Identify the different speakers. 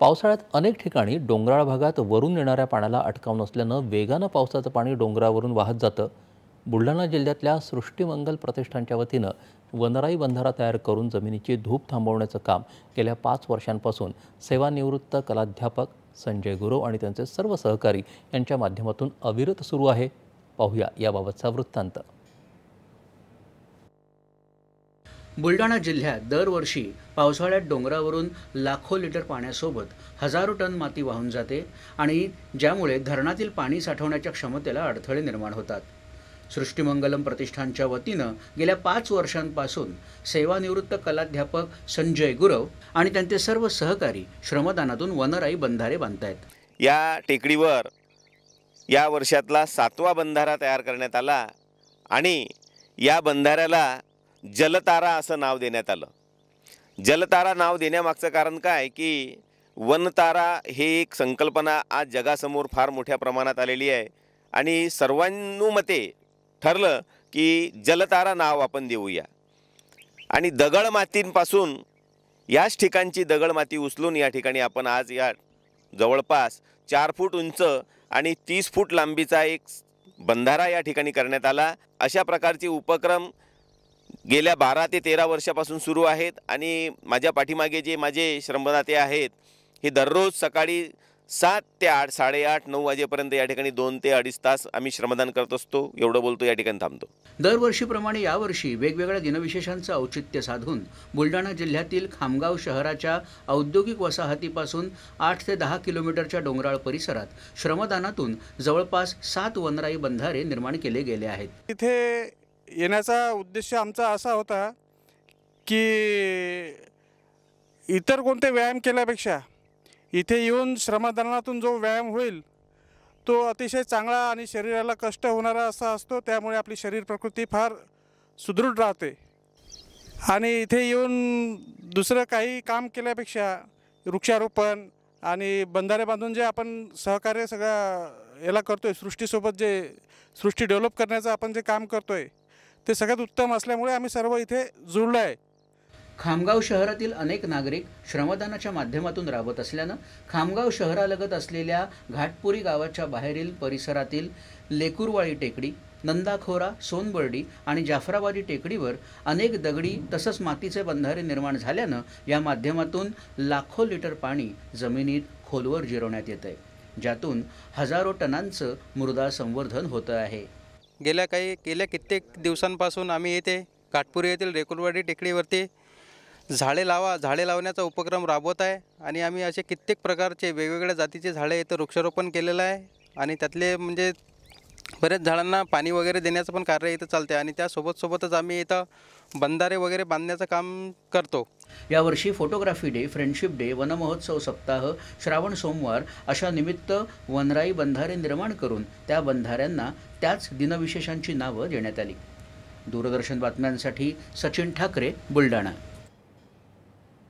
Speaker 1: पावसाळ्यात अनेक ठिकाणी डोंगराळ भागात वरून येणाऱ्या पाण्याला अटकाव नसल्यानं वेगानं पावसाचं पाणी डोंगरावरून वाहत जातं। बुलढाणा जिल्ह्यातल्या सृष्टिमंगल प्रतिष्ठानच्या वतीनं वनराई बंधारा तयार करून जमिनीची धूप थांबवण्याचं काम गेल्या 5 वर्षांपासून सेवानिवृत्त कलाध्यापक संजय गुरव आणि त्यांचे सर्व सहकारी यांच्या माध्यमातून अविरत सुरू आहे। पाहूया याबाबतचा वृत्तांत।
Speaker 2: बुलढाणा जिल्ह्यात दरवर्षी पावसाळ्यात डोंगरावरून लाखो लिटर पाण्यासोबत हजारो टन माती वाहून जाते आणि ज्यामुळे धरणातील पाणी साठवण्याच्या क्षमतेला अडथळे निर्माण होतात। सृष्टिमंगलम प्रतिष्ठानच्या वतीनं गेल्या 5 वर्षांपासून सेवानिवृत्त कलाध्यापक संजय गुरव आणि त्यांचे सर्व सहकारी श्रमदानातून वनराई बंधारे बांधतायत।
Speaker 3: या टेकडीवर या वर्षातला 7वा बंधारा तयार करण्यात आला आणि या बंधाऱ्याला जलतारा असं नाव देण्यात आलं। जलतारा नाव देण्यामागचं कारण काय की वनतारा हे एक संकल्पना आज जगासमोर फार मोठ्या प्रमाणात आलेली आहे आणि सर्वानुमते ठरलं की जलतारा नाव आपण देऊया आणि दगड मातींपासून याच ठिकाणची दगड माती उचलून या ठिकाणी आपण आज या जवळपास 4 फूट उंच आणि 30 फूट लांबीचा एक बंधारा या ठिकाणी करण्यात आला। अशा प्रकारचे उपक्रम गेल्या 12 ते 13 वर्षापासून सुरू आहेत आणि माझ्या पाठीमागे जे माझे श्रमदाते आहेत हे दररोज सकाळी 7 ते 8, 8:30, 9 वाजेपर्यंत या ठिकाणी 2 ते 2.5 तास आम्ही श्रमदान करत असतो। एवढं बोलतो या ठिकाणी थांबतो।
Speaker 2: दरवर्षीप्रमाणे यावर्षी वेगवेगळ्या दिनविशेषांचं औचित्य साधून बुलढाणा जिल्ह्यातील खामगाव शहराच्या औद्योगिक वसाहतीपासून 8 ते 10 किलोमीटरच्या डोंगराळ परिसरात श्रमदानातून जवळपास 7 वनराई बंधारे निर्माण केले गेले आहेत।
Speaker 4: इथे येण्याचा उद्देश आमचा असा होता की इतर कोणते व्यायाम केल्यापेक्षा इथे येऊन श्रमदानातून जो व्यायाम होईल तो अतिशय चांगला आणि शरीराला कष्ट होणारा असा असतो। त्यामुळे आपली शरीर प्रकृती फार सुदृढ राहते आणि इथे येऊन दुसरं काही काम केल्यापेक्षा वृक्षारोपण आणि बंधारे बांधून जे आपण सहकार्य सगळ्या याला करतोय, सृष्टीसोबत जे सृष्टी डेव्हलप करण्याचं आपण जे काम करतोय ते सगळ्यात उत्तम असल्यामुळे आम्ही सर्व इथे जुळलो आहे।
Speaker 2: खामगाव शहरातील अनेक नागरिक श्रमदानाच्या माध्यमातून राबत असल्यानं खामगाव शहरालगत असलेल्या घाटपुरी गावाच्या बाहेरील परिसरातील लेकुरवाळी टेकडी, नंदाखोरा, सोनबर्डी आणि जाफराबादी टेकडीवर अनेक दगडी तसंच मातीचे बंधारे निर्माण झाल्यानं या माध्यमातून लाखो लिटर पाणी जमिनीत खोलवर जिरवण्यात येत आहे, ज्यातून हजारो टनांचं मृदा संवर्धन होतं आहे।
Speaker 5: गेल्या कित्येक दिवसांपासून आम्ही येथे घाटपुरी येथील लेकुरवाडी टेकडीवरती झाडे लावण्याचा उपक्रम राबवत आहे आणि आम्ही असे कित्येक प्रकारचे वेगवेगळ्या जातीचे झाडे इथं वृक्षारोपण केलेलं आहे आणि त्यातले म्हणजे बरेच झाडांना पाणी वगैरे देण्याचं पण कार्य इथं चालते आणि त्यासोबतच आम्ही इथं बंधारे वगैरे बांधण्याचं काम करतो।
Speaker 2: यावर्षी फोटोग्राफी डे, फ्रेंडशिप डे, वनमहोत्सव सप्ताह, श्रावण सोमवार अशा निमित्त वनराई बंधारे निर्माण करून त्या बंधाऱ्यांना त्याच दिनविशेषांची नावं देण्यात आली। दूरदर्शन बातम्यांसाठी सचिन ठाकरे, बुलढाणा।